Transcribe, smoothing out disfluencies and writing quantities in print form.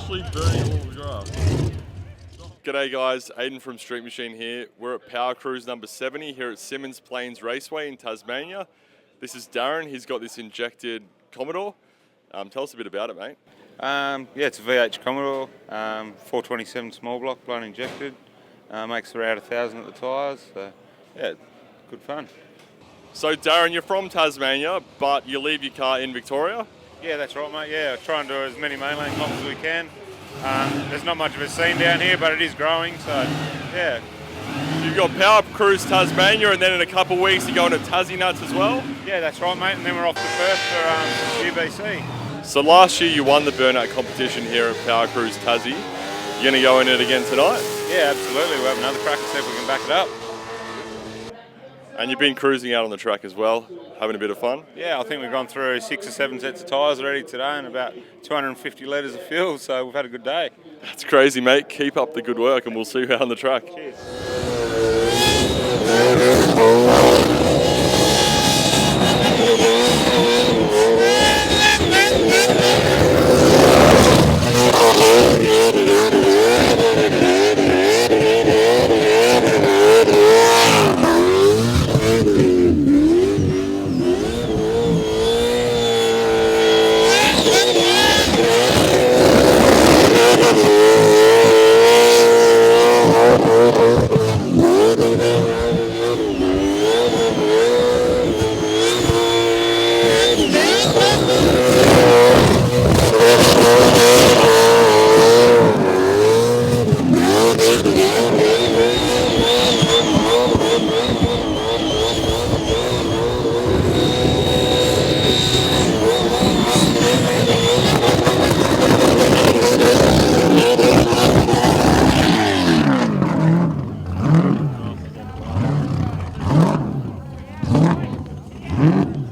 literally burning all the grass. G'day guys, Aiden from Street Machine here. We're at Power Cruise number 70 here at Symmons Plains Raceway in Tasmania. This is Darren, he's got this injected Commodore. Tell us a bit about it, mate. Yeah, it's a VH Commodore, 427 small block, blown injected. Makes around 1,000 at the tyres, so yeah, good fun. So Darren, you're from Tasmania, but you leave your car in Victoria? Yeah, that's right, mate. Yeah, I try and do as many mainland comps as we can. There's not much of a scene down here, but it is growing, so yeah. You've got Power Cruise Tasmania, and then in a couple of weeks you're going to Tassie Nuts as well? Yeah, that's right, mate, and then we're off to Perth for UBC. So last year you won the burnout competition here at Power Cruise Tassie. You're going to go in it again tonight? Yeah, absolutely. We'll have another crack and see if we can back it up. And you've been cruising out on the track as well, having a bit of fun? Yeah, I think we've gone through 6 or 7 sets of tyres already today and about 250 litres of fuel, so we've had a good day. That's crazy, mate. Keep up the good work and we'll see you out on the track. Cheers. Mm-hmm.